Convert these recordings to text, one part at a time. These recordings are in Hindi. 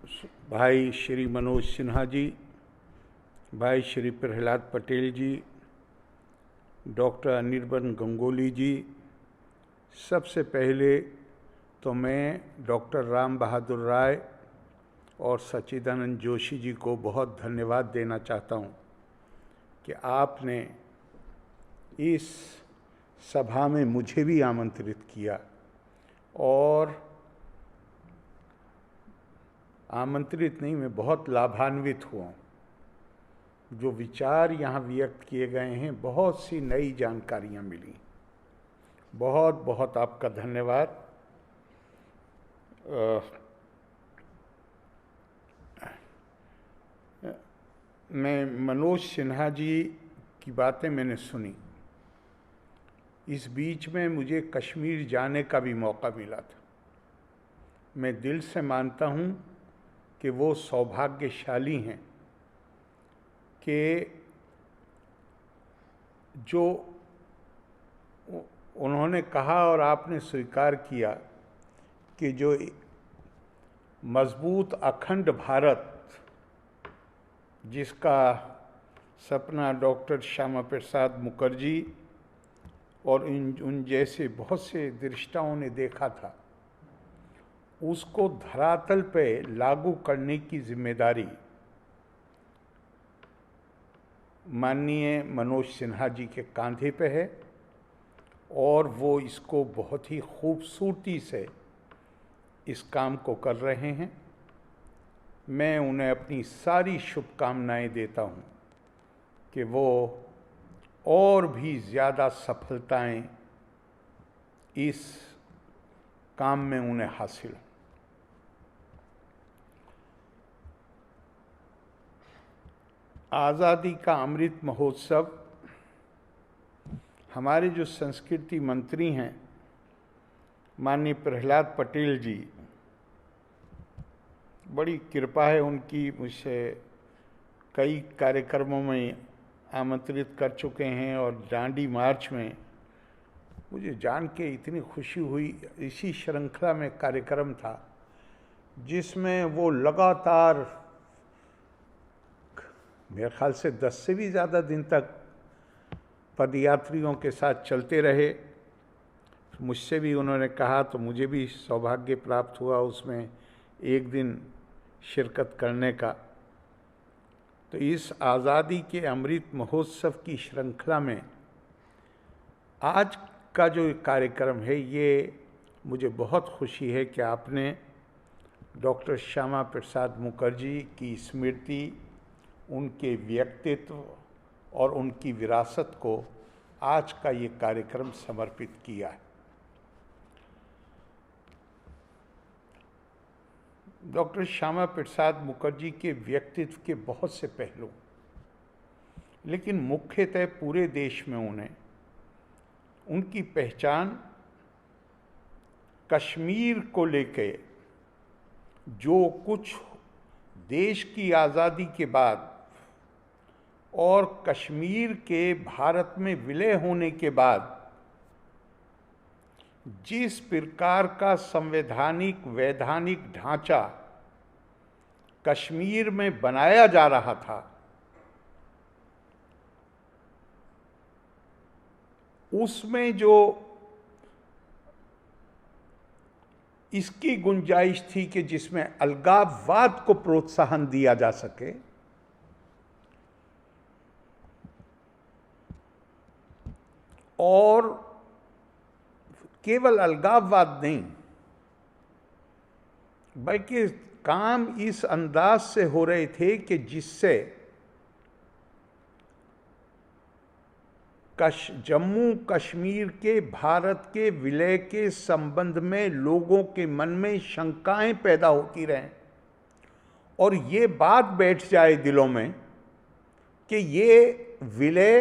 भाई श्री मनोज सिन्हा जी, भाई श्री प्रहलाद पटेल जी, डॉक्टर अनिर्बन गंगोली जी, सबसे पहले तो मैं डॉक्टर राम बहादुर राय और सच्चिदानंद जोशी जी को बहुत धन्यवाद देना चाहता हूं कि आपने इस सभा में मुझे भी आमंत्रित किया और आमंत्रित नहीं, मैं बहुत लाभान्वित हुआ। जो विचार यहाँ व्यक्त किए गए हैं, बहुत सी नई जानकारियाँ मिली। बहुत बहुत आपका धन्यवाद। मैं मनोज सिन्हा जी की बातें मैंने सुनी। इस बीच में मुझे कश्मीर जाने का भी मौका मिला था। मैं दिल से मानता हूँ कि वो सौभाग्यशाली हैं कि जो उन्होंने कहा और आपने स्वीकार किया कि जो मजबूत अखंड भारत जिसका सपना डॉक्टर श्यामा प्रसाद मुखर्जी और उन जैसे बहुत से दृष्टाओं ने देखा था, उसको धरातल पे लागू करने की जिम्मेदारी माननीय मनोज सिन्हा जी के कांधे पे है और वो इसको बहुत ही खूबसूरती से इस काम को कर रहे हैं। मैं उन्हें अपनी सारी शुभकामनाएं देता हूं कि वो और भी ज़्यादा सफलताएं इस काम में उन्हें हासिल हों। आज़ादी का अमृत महोत्सव, हमारे जो संस्कृति मंत्री हैं माननीय प्रहलाद पटेल जी, बड़ी कृपा है उनकी, मुझसे कई कार्यक्रमों में आमंत्रित कर चुके हैं और दांडी मार्च में मुझे जान के इतनी खुशी हुई। इसी श्रृंखला में कार्यक्रम था जिसमें वो लगातार मेरे ख्याल से 10 से भी ज़्यादा दिन तक पदयात्रियों के साथ चलते रहे। मुझसे भी उन्होंने कहा तो मुझे भी सौभाग्य प्राप्त हुआ उसमें एक दिन शिरकत करने का। तो इस आज़ादी के अमृत महोत्सव की श्रृंखला में आज का जो कार्यक्रम है, ये मुझे बहुत खुशी है कि आपने डॉक्टर श्यामा प्रसाद मुखर्जी की स्मृति, उनके व्यक्तित्व और उनकी विरासत को आज का ये कार्यक्रम समर्पित किया है। डॉक्टर श्यामा प्रसाद मुखर्जी के व्यक्तित्व के बहुत से पहलू, लेकिन मुख्यतः पूरे देश में उन्हें उनकी पहचान कश्मीर को लेके जो कुछ देश की आज़ादी के बाद और कश्मीर के भारत में विलय होने के बाद जिस प्रकार का संवैधानिक वैधानिक ढांचा कश्मीर में बनाया जा रहा था, उसमें जो इसकी गुंजाइश थी कि जिसमें अलगाववाद को प्रोत्साहन दिया जा सके, और केवल अलगाववाद नहीं बल्कि काम इस अंदाज से हो रहे थे कि जिससे जम्मू कश्मीर के भारत के विलय के संबंध में लोगों के मन में शंकाएं पैदा होती रहें और ये बात बैठ जाए दिलों में कि ये विलय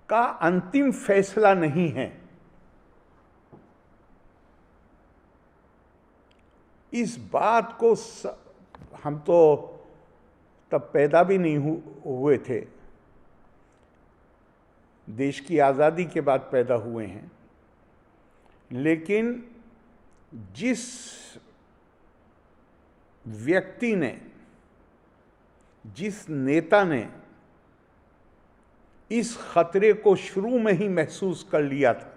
का अंतिम फैसला नहीं है। इस बात को हम तो तब पैदा भी नहीं हुए थे, देश की आज़ादी के बाद पैदा हुए हैं, लेकिन जिस व्यक्ति ने, जिस नेता ने इस खतरे को शुरू में ही महसूस कर लिया था,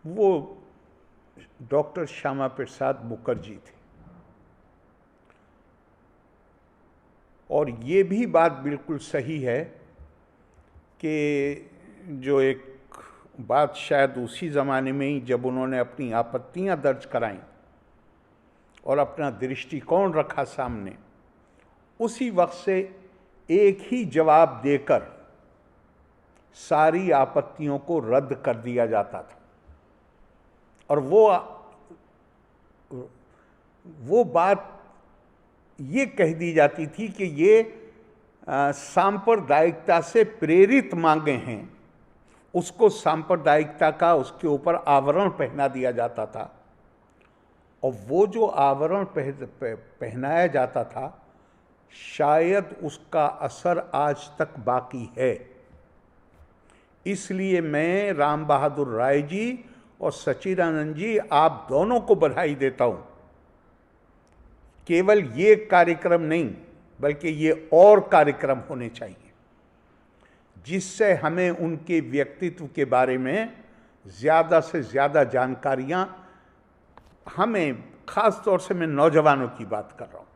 वो डॉक्टर श्यामा प्रसाद मुखर्जी थे। और ये भी बात बिल्कुल सही है कि जो एक बात शायद उसी ज़माने में ही, जब उन्होंने अपनी आपत्तियां दर्ज कराईं और अपना दृष्टिकोण रखा सामने, उसी वक्त से एक ही जवाब देकर सारी आपत्तियों को रद्द कर दिया जाता था। और वो बात ये कह दी जाती थी कि ये सांप्रदायिकता से प्रेरित मांगे हैं। उसको सांप्रदायिकता का उसके ऊपर आवरण पहना दिया जाता था, और वो जो आवरण पहनाया जाता था, शायद उसका असर आज तक बाकी है। इसलिए मैं राम बहादुर राय जी और सच्चिदानंद जी, आप दोनों को बधाई देता हूं। केवल ये कार्यक्रम नहीं, बल्कि ये और कार्यक्रम होने चाहिए, जिससे हमें उनके व्यक्तित्व के बारे में ज़्यादा से ज़्यादा जानकारियां, हमें ख़ास तौर से मैं नौजवानों की बात कर रहा हूं,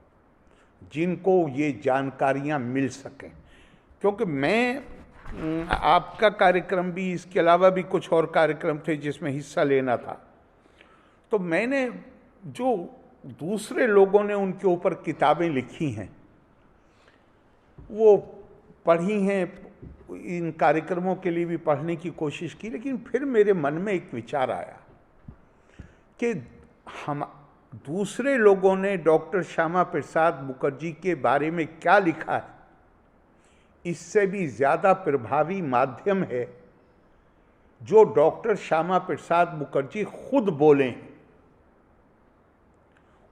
जिनको ये जानकारियां मिल सकें। क्योंकि आपका कार्यक्रम भी, इसके अलावा भी कुछ और कार्यक्रम थे जिसमें हिस्सा लेना था, तो मैंने जो दूसरे लोगों ने उनके ऊपर किताबें लिखी हैं वो पढ़ी हैं, इन कार्यक्रमों के लिए भी पढ़ने की कोशिश की। लेकिन फिर मेरे मन में एक विचार आया कि हम दूसरे लोगों ने डॉक्टर श्यामा प्रसाद मुखर्जी के बारे में क्या लिखा है, इससे भी ज़्यादा प्रभावी माध्यम है जो डॉक्टर श्यामा प्रसाद मुखर्जी खुद बोले हैं।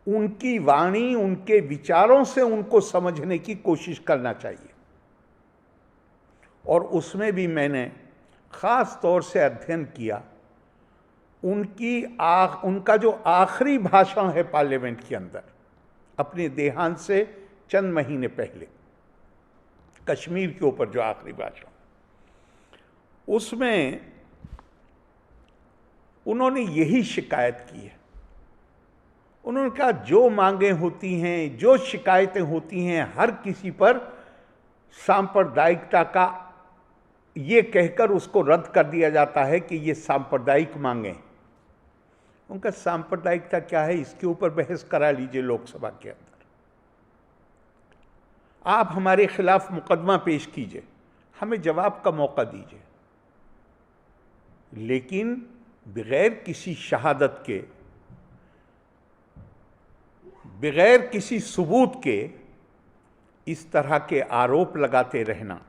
उनकी वाणी, उनके विचारों से उनको समझने की कोशिश करना चाहिए। और उसमें भी मैंने ख़ास तौर से अध्ययन किया उनका जो आखिरी भाषण है पार्लियामेंट के अंदर, अपने देहांत से चंद महीने पहले, कश्मीर के ऊपर जो आखिरी भाषण, उसमें उन्होंने यही शिकायत की है। उन्होंने कहा जो मांगें होती हैं, जो शिकायतें होती हैं, हर किसी पर सांप्रदायिकता का ये कहकर उसको रद्द कर दिया जाता है कि ये सांप्रदायिक मांगें। उनका सांप्रदायिकता क्या है, इसके ऊपर बहस करा लीजिए लोकसभा के अंदर। आप हमारे खिलाफ मुकदमा पेश कीजिए, हमें जवाब का मौका दीजिए, लेकिन बगैर किसी शहादत के, बगैर किसी सबूत के इस तरह के आरोप लगाते रहना।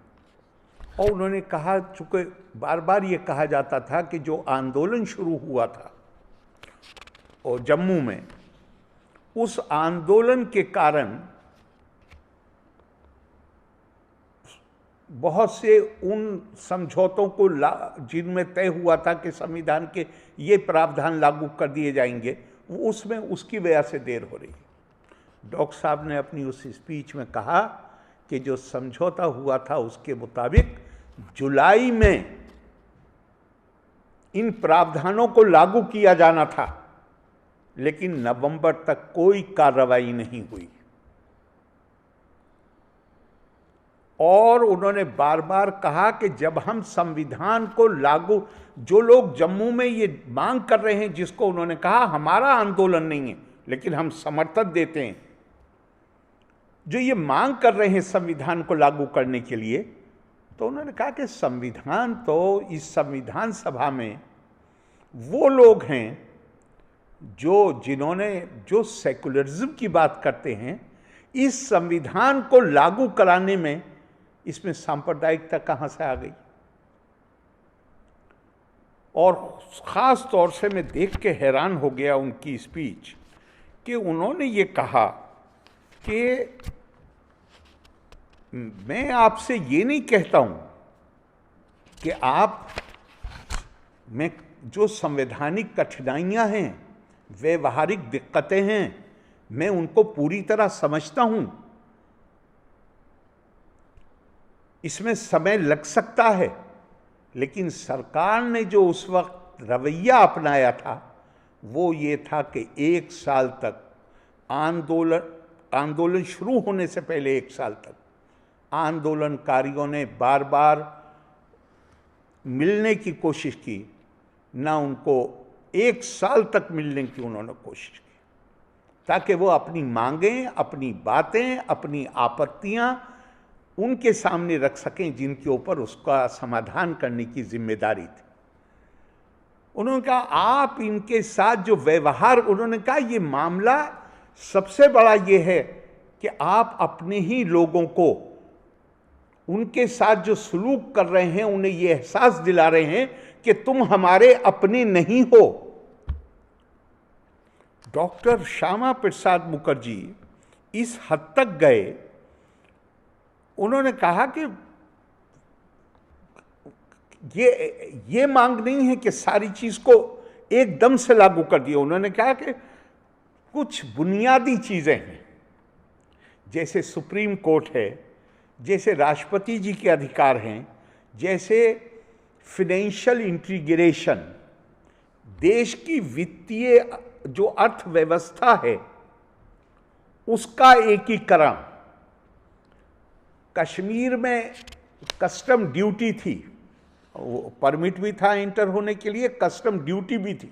और उन्होंने कहा, चूंकि बार बार ये कहा जाता था कि जो आंदोलन शुरू हुआ था और जम्मू में, उस आंदोलन के कारण बहुत से उन समझौतों को जिनमें तय हुआ था कि संविधान के ये प्रावधान लागू कर दिए जाएंगे, वो उसमें उसकी वजह से देर हो रही है। डॉक्टर साहब ने अपनी उस स्पीच में कहा कि जो समझौता हुआ था उसके मुताबिक जुलाई में इन प्रावधानों को लागू किया जाना था, लेकिन नवंबर तक कोई कार्रवाई नहीं हुई। और उन्होंने बार बार कहा कि जब हम संविधान को लागू, जो लोग जम्मू में ये मांग कर रहे हैं, जिसको उन्होंने कहा हमारा आंदोलन नहीं है लेकिन हम समर्थन देते हैं, जो ये मांग कर रहे हैं संविधान को लागू करने के लिए, तो उन्होंने कहा कि संविधान तो, इस संविधान सभा में वो लोग हैं जो सेकुलरिज्म की बात करते हैं, इस संविधान को लागू कराने में इसमें सांप्रदायिकता कहाँ से आ गई। और ख़ास तौर से मैं देख के हैरान हो गया उनकी स्पीच कि उन्होंने ये कहा कि मैं आपसे ये नहीं कहता हूँ कि मैं जो संवैधानिक कठिनाइयाँ हैं व्यवहारिक दिक्कतें हैं, मैं उनको पूरी तरह समझता हूं। इसमें समय लग सकता है, लेकिन सरकार ने जो उस वक्त रवैया अपनाया था वो ये था कि 1 साल तक आंदोलन शुरू होने से पहले 1 साल तक आंदोलनकारियों ने बार बार मिलने की कोशिश की, ना उनको 1 साल तक मिलने की उन्होंने कोशिश की, ताकि वो अपनी मांगें, अपनी बातें, अपनी आपत्तियां उनके सामने रख सकें, जिनके ऊपर उसका समाधान करने की जिम्मेदारी थी। उन्होंने कहा आप इनके साथ जो व्यवहार, उन्होंने कहा ये मामला सबसे बड़ा ये है कि आप अपने ही लोगों को उनके साथ जो सलूक कर रहे हैं उन्हें ये एहसास दिला रहे हैं कि तुम हमारे अपने नहीं हो। डॉक्टर श्यामा प्रसाद मुखर्जी इस हद तक गए, उन्होंने कहा कि ये मांग नहीं है कि सारी चीज को एकदम से लागू कर दिया। उन्होंने कहा कि कुछ बुनियादी चीजें हैं, जैसे सुप्रीम कोर्ट है, जैसे राष्ट्रपति जी के अधिकार हैं, जैसे फाइनेंशियल इंटीग्रेशन, देश की वित्तीय जो अर्थव्यवस्था है उसका एकीकरण। कश्मीर में कस्टम ड्यूटी थी, वो परमिट भी था एंटर होने के लिए, कस्टम ड्यूटी भी थी।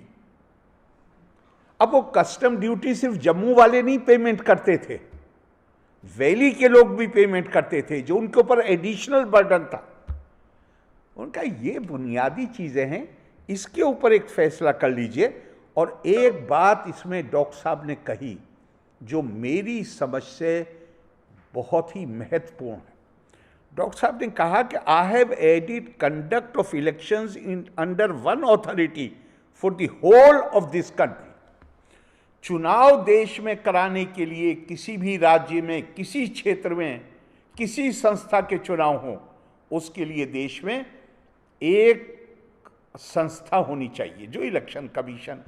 अब वो कस्टम ड्यूटी सिर्फ जम्मू वाले नहीं पेमेंट करते थे, वैली के लोग भी पेमेंट करते थे, जो उनके ऊपर एडिशनल बर्डन था। उनका ये बुनियादी चीजें हैं, इसके ऊपर एक फैसला कर लीजिए। और एक बात इसमें डॉक्टर साहब ने कही जो मेरी समझ से बहुत ही महत्वपूर्ण है। डॉक्टर साहब ने कहा कि I have added conduct of elections in under one authority for the whole of this country. चुनाव देश में कराने के लिए किसी भी राज्य में, किसी क्षेत्र में, किसी संस्था के चुनाव हो, उसके लिए देश में एक संस्था होनी चाहिए, जो इलेक्शन कमीशन।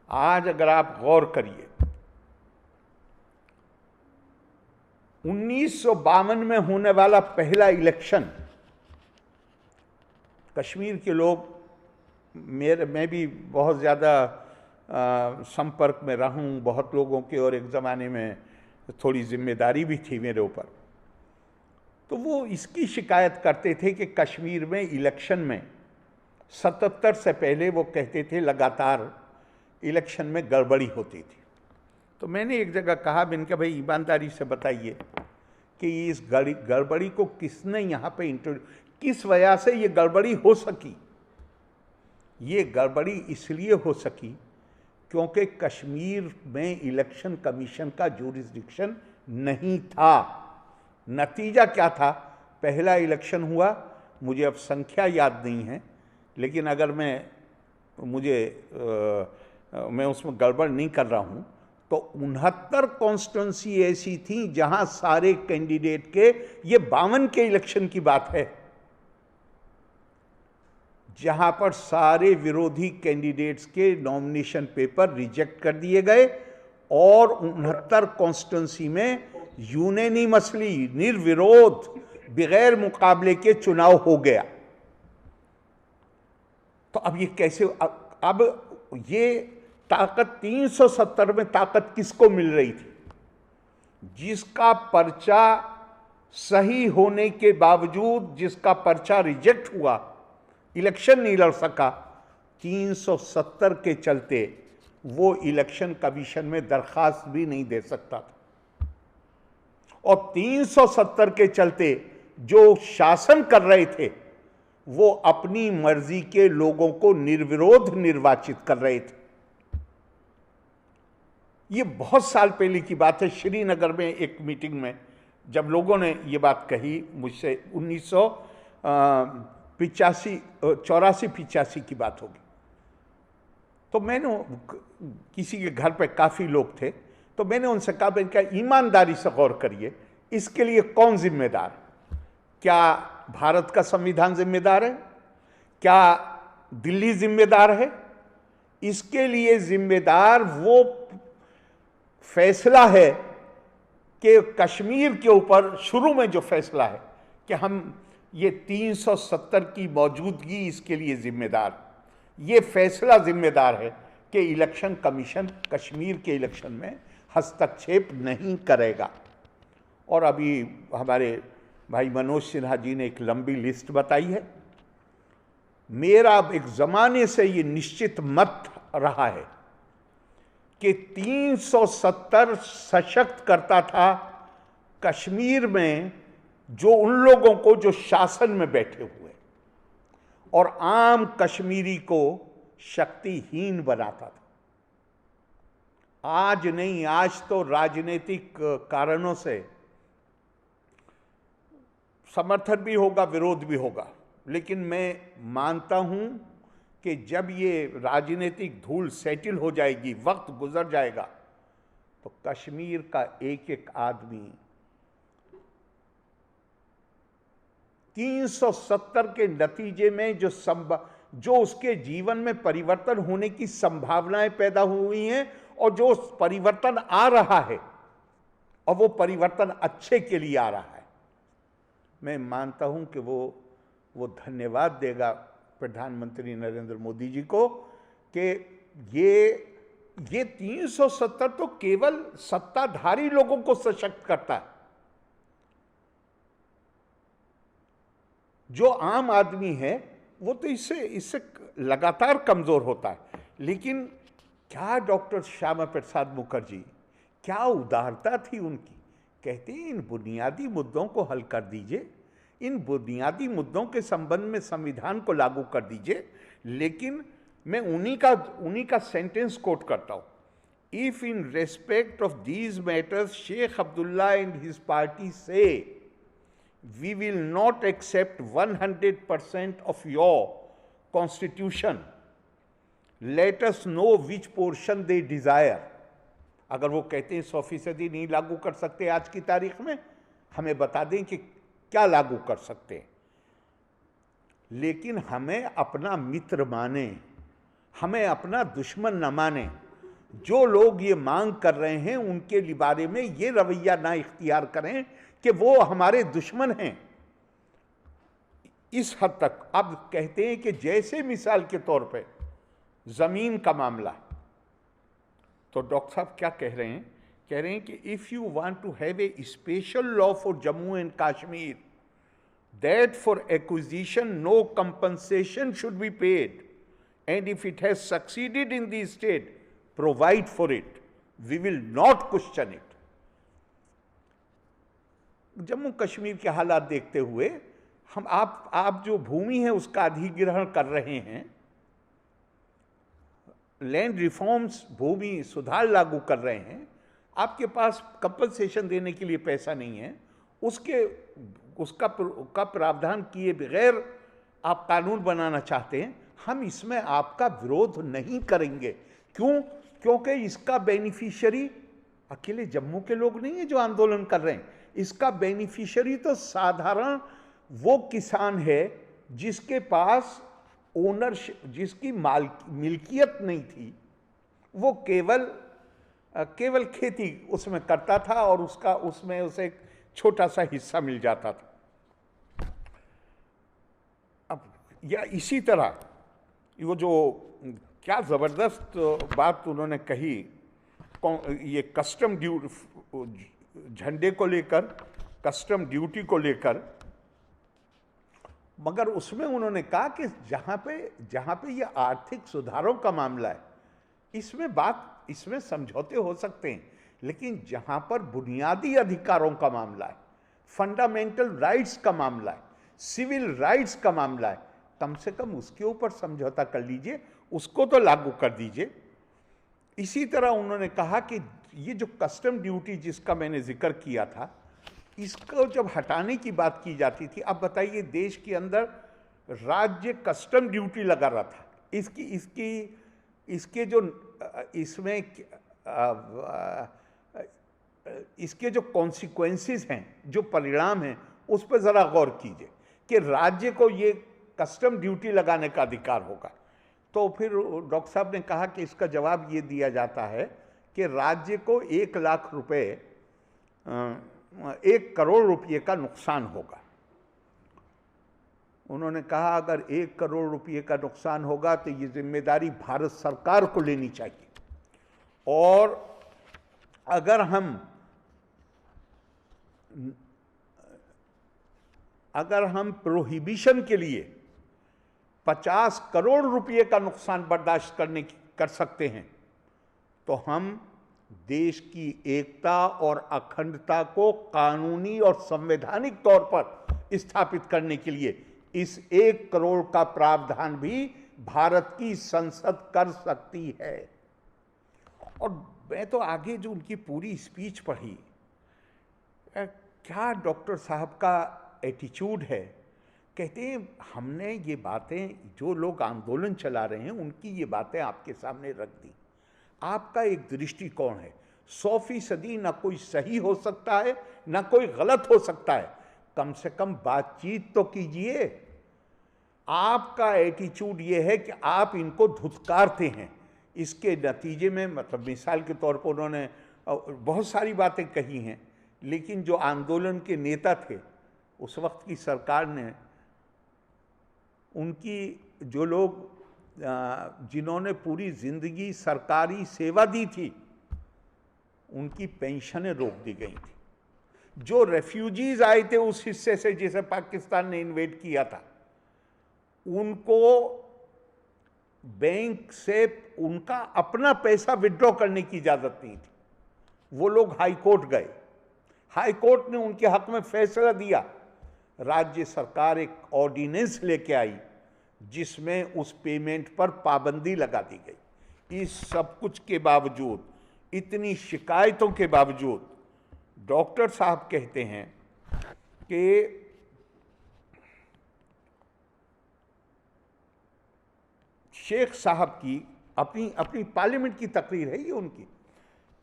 आज अगर आप गौर करिए, 1952 में होने वाला पहला इलेक्शन, कश्मीर के लोग, मैं भी बहुत ज़्यादा संपर्क में रहूं बहुत लोगों के, और एक ज़माने में थोड़ी जिम्मेदारी भी थी मेरे ऊपर, तो वो इसकी शिकायत करते थे कि कश्मीर में इलेक्शन में 77 से पहले वो कहते थे लगातार इलेक्शन में गड़बड़ी होती थी। तो मैंने एक जगह कहा, मैंने कहा भाई ईमानदारी से बताइए कि इस गड़बड़ी को किसने यहाँ पे किस वजह से ये गड़बड़ी हो सकी। ये गड़बड़ी इसलिए हो सकी क्योंकि कश्मीर में इलेक्शन कमीशन का जुरिस्डिक्शन नहीं था। नतीजा क्या था, पहला इलेक्शन हुआ, मुझे अब संख्या याद नहीं है, लेकिन अगर मैं उसमें गड़बड़ नहीं कर रहा हूं, तो 69 कॉन्स्टिट्यूंसी ऐसी थी जहां सारे कैंडिडेट के, ये 52 के इलेक्शन की बात है, जहां पर सारे विरोधी कैंडिडेट्स के नॉमिनेशन पेपर रिजेक्ट कर दिए गए, और 69 कॉन्स्टिट्यूंसी में यूनेनिमसली, निर्विरोध, बगैर मुकाबले के चुनाव हो गया। तो अब ये कैसे, अब ये ताकत 370 में ताकत किसको मिल रही थी? जिसका पर्चा सही होने के बावजूद, जिसका पर्चा रिजेक्ट हुआ, इलेक्शन नहीं लड़ सका, 370 के चलते वो इलेक्शन कमीशन में दरखास्त भी नहीं दे सकता था। और 370 के चलते जो शासन कर रहे थे वो अपनी मर्जी के लोगों को निर्विरोध निर्वाचित कर रहे थे। ये बहुत साल पहले की बात है। श्रीनगर में एक मीटिंग में जब लोगों ने ये बात कही मुझसे, 1984-85 की बात होगी, तो मैंने, किसी के घर पे काफ़ी लोग थे, तो मैंने उनसे कहा, मैंने कहा ईमानदारी से गौर करिए, इसके लिए कौन जिम्मेदार? क्या भारत का संविधान जिम्मेदार है? क्या दिल्ली जिम्मेदार है? इसके लिए जिम्मेदार वो फैसला है कि कश्मीर के ऊपर शुरू में जो फैसला है कि हम ये 370 की मौजूदगी इसके लिए जिम्मेदार, ये फैसला जिम्मेदार है कि इलेक्शन कमीशन कश्मीर के इलेक्शन में हस्तक्षेप नहीं करेगा। और अभी हमारे भाई मनोज सिन्हा जी ने एक लंबी लिस्ट बताई है। मेरा एक जमाने से ये निश्चित मत रहा है कि 370 सशक्त करता था कश्मीर में जो उन लोगों को जो शासन में बैठे हुए और आम कश्मीरी को शक्तिहीन बनाता था। आज नहीं, आज तो राजनीतिक कारणों से समर्थन भी होगा, विरोध भी होगा, लेकिन मैं मानता हूं कि जब ये राजनीतिक धूल सेटल हो जाएगी, वक्त गुजर जाएगा, तो कश्मीर का एक एक आदमी 370 के नतीजे में जो उसके जीवन में परिवर्तन होने की संभावनाएं पैदा हुई हैं और जो परिवर्तन आ रहा है और वो परिवर्तन अच्छे के लिए आ रहा है, मैं मानता हूं कि वो धन्यवाद देगा प्रधानमंत्री नरेंद्र मोदी जी को कि ये 370 तो केवल सत्ताधारी लोगों को सशक्त करता है। जो आम आदमी है वो तो इससे लगातार कमजोर होता है। लेकिन क्या डॉक्टर श्यामा प्रसाद मुखर्जी, क्या उदारता थी उनकी। कहते हैं इन बुनियादी मुद्दों को हल कर दीजिए, इन बुनियादी मुद्दों के संबंध में संविधान को लागू कर दीजिए। लेकिन मैं उन्हीं का सेंटेंस कोट करता हूं, if in respect of these matters Sheikh Abdullah and his party से we will not accept 100% of your constitution, let us know which portion they desire। अगर वो कहते हैं 100% नहीं लागू कर सकते आज की तारीख में, हमें बता दें कि क्या लागू कर सकते हैं। लेकिन हमें अपना मित्र माने, हमें अपना दुश्मन न माने। जो लोग ये मांग कर रहे हैं उनके बारे में ये रवैया ना इख्तियार करें कि वो हमारे दुश्मन हैं। इस हद तक अब कहते हैं कि जैसे मिसाल के तौर पे जमीन का मामला, तो डॉक्टर साहब क्या कह रहे हैं? कह रहे हैं कि if you want to have a special law for Jammu and Kashmir that for acquisition no compensation should be paid and if it has succeeded in the state provide for it, we will not question it. Jammu Kashmir के हालात देखते हुए आप जो भूमि है उसका अधिग्रहण कर रहे हैं, लैंड रिफॉर्म्स, भूमि सुधार लागू कर रहे हैं, आपके पास कंपनसेशन देने के लिए पैसा नहीं है, उसका प्रावधान किए बगैर आप कानून बनाना चाहते हैं। हम इसमें आपका विरोध नहीं करेंगे। क्यों? क्योंकि इसका बेनिफिशियरी अकेले जम्मू के लोग नहीं है जो आंदोलन कर रहे हैं। इसका बेनिफिशियरी तो साधारण वो किसान है जिसके पास ओनरशिप, जिसकी मिल्कियत नहीं थी, वो केवल खेती उसमें करता था और उसमें उसे एक छोटा सा हिस्सा मिल जाता था। अब या इसी तरह वो जो क्या जबरदस्त बात उन्होंने कही, ये कस्टम ड्यूटी, झंडे को लेकर, कस्टम ड्यूटी को लेकर, मगर उसमें उन्होंने कहा कि जहां पे ये आर्थिक सुधारों का मामला है, इसमें समझौते हो सकते हैं, लेकिन जहां पर बुनियादी अधिकारों का मामला है, फंडामेंटल राइट्स का मामला है, सिविल राइट्स का मामला है, कम से कम उसके ऊपर समझौता कर लीजिए, उसको तो लागू कर दीजिए। इसी तरह उन्होंने कहा कि ये जो कस्टम ड्यूटी जिसका मैंने जिक्र किया था, इसको जब हटाने की बात की जाती थी, अब बताइए देश के अंदर राज्य कस्टम ड्यूटी लगा रहा था, इसके जो कॉन्सिक्वेंसेस हैं, जो परिणाम हैं, उस पर ज़रा गौर कीजिए कि राज्य को ये कस्टम ड्यूटी लगाने का अधिकार होगा। तो फिर डॉक्टर साहब ने कहा कि इसका जवाब ये दिया जाता है कि राज्य को 1 लाख रुपए 1 करोड़ रुपये का नुकसान होगा। उन्होंने कहा अगर 1 करोड़ रुपये का नुकसान होगा तो ये जिम्मेदारी भारत सरकार को लेनी चाहिए, और अगर हम प्रोहिबिशन के लिए 50 करोड़ रुपये का नुकसान बर्दाश्त कर सकते हैं, तो हम देश की एकता और अखंडता को कानूनी और संवैधानिक तौर पर स्थापित करने के लिए इस 1 करोड़ का प्रावधान भी भारत की संसद कर सकती है। और मैं तो आगे जो उनकी पूरी स्पीच पढ़ी, क्या डॉक्टर साहब का एटीट्यूड है। कहते हैं हमने ये बातें, जो लोग आंदोलन चला रहे हैं उनकी ये बातें आपके सामने रख दी। आपका एक दृष्टिकोण है, 100% ना कोई सही हो सकता है ना कोई गलत हो सकता है, कम से कम बातचीत तो कीजिए। आपका एटीट्यूड ये है कि आप इनको धुतकारते हैं। इसके नतीजे में, मतलब मिसाल के तौर पर उन्होंने बहुत सारी बातें कही हैं, लेकिन जो आंदोलन के नेता थे उस वक्त की सरकार ने उनकी, जो लोग जिन्होंने पूरी जिंदगी सरकारी सेवा दी थी, उनकी पेंशनें रोक दी गई थी। जो रेफ्यूजीज आए थे उस हिस्से से जिसे पाकिस्तान ने इन्वेड किया था, उनको बैंक से उनका अपना पैसा विड्रॉ करने की इजाजत नहीं थी। वो लोग हाई कोर्ट गए, हाई कोर्ट ने उनके हक में फैसला दिया। राज्य सरकार एक ऑर्डिनेंस लेके आई जिसमें उस पेमेंट पर पाबंदी लगा दी गई। इस सब कुछ के बावजूद, इतनी शिकायतों के बावजूद, डॉक्टर साहब कहते हैं कि शेख साहब की अपनी पार्लियामेंट की तकरीर है ये उनकी।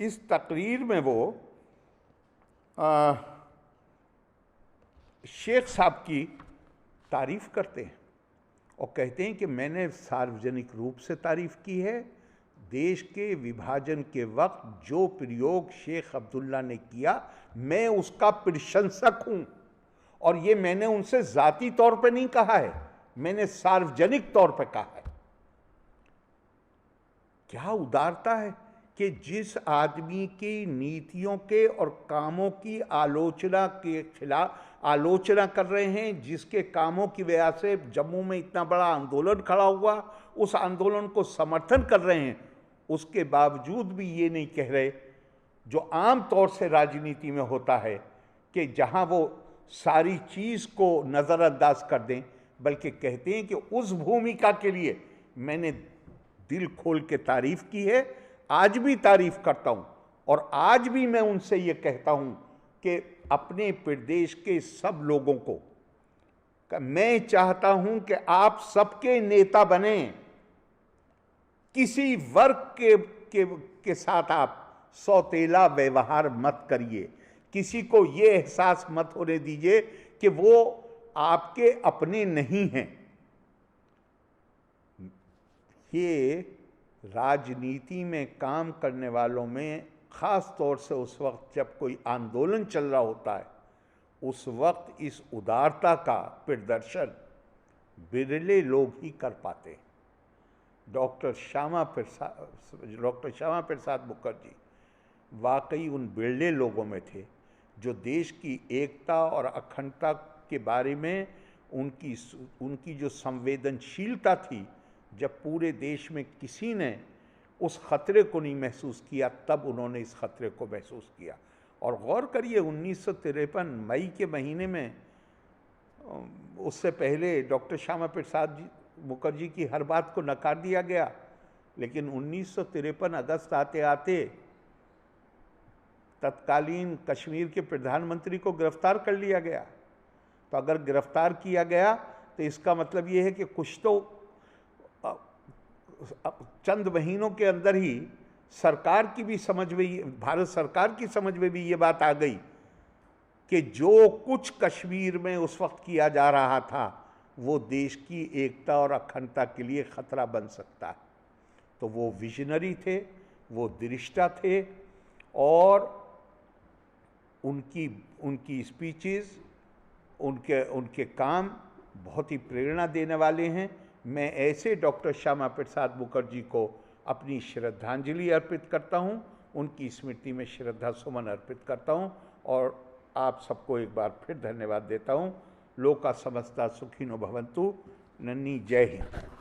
इस तकरीर में वो शेख साहब की तारीफ करते हैं और कहते हैं कि मैंने सार्वजनिक रूप से तारीफ की है। देश के विभाजन के वक्त जो प्रयोग शेख अब्दुल्ला ने किया, मैं उसका प्रशंसक हूं, और ये मैंने उनसे जाती तौर पे नहीं कहा है, मैंने सार्वजनिक तौर पे कहा है। क्या उदारता है कि जिस आदमी की नीतियों के और कामों की आलोचना के खिलाफ आलोचना कर रहे हैं, जिसके कामों की वजह से जम्मू में इतना बड़ा आंदोलन खड़ा हुआ, उस आंदोलन को समर्थन कर रहे हैं, उसके बावजूद भी ये नहीं कह रहे जो आम तौर से राजनीति में होता है कि जहां वो सारी चीज़ को नज़रअंदाज कर दें, बल्कि कहते हैं कि उस भूमिका के लिए मैंने दिल खोल के तारीफ की है, आज भी तारीफ करता हूं, और आज भी मैं उनसे ये कहता हूं कि अपने प्रदेश के सब लोगों को मैं चाहता हूं कि आप सबके नेता बने। किसी वर्ग के साथ आप सौतेला व्यवहार मत करिए, किसी को ये एहसास मत होने दीजिए कि वो आपके अपने नहीं हैं। ये राजनीति में काम करने वालों में, ख़ास तौर से उस वक्त जब कोई आंदोलन चल रहा होता है, उस वक्त इस उदारता का प्रदर्शन बिरले लोग ही कर पाते हैं। डॉक्टर श्यामा प्रसाद मुखर्जी वाकई उन बिरले लोगों में थे जो देश की एकता और अखंडता के बारे में उनकी जो संवेदनशीलता थी, जब पूरे देश में किसी ने उस खतरे को नहीं महसूस किया, तब उन्होंने इस खतरे को महसूस किया। और गौर करिए 1953 मई के महीने में, उससे पहले डॉक्टर श्यामा प्रसाद मुखर्जी की हर बात को नकार दिया गया, लेकिन 1953 अगस्त आते आते तत्कालीन कश्मीर के प्रधानमंत्री को गिरफ्तार कर लिया गया। तो अगर गिरफ्तार किया गया तो इसका मतलब ये है कि कुछ तो चंद महीनों के अंदर ही सरकार की भी समझ में, भारत सरकार की समझ में भी ये बात आ गई कि जो कुछ कश्मीर में उस वक्त किया जा रहा था वो देश की एकता और अखंडता के लिए खतरा बन सकता है। तो वो विजनरी थे, वो दृष्टा थे, और उनकी स्पीचेस, उनके काम बहुत ही प्रेरणा देने वाले हैं। मैं ऐसे डॉक्टर श्यामा प्रसाद मुखर्जी को अपनी श्रद्धांजलि अर्पित करता हूं, उनकी स्मृति में श्रद्धा सुमन अर्पित करता हूं, और आप सबको एक बार फिर धन्यवाद देता हूं। लोका समस्ता सुखिनो भवन्तु। नन्ही जय हिंद।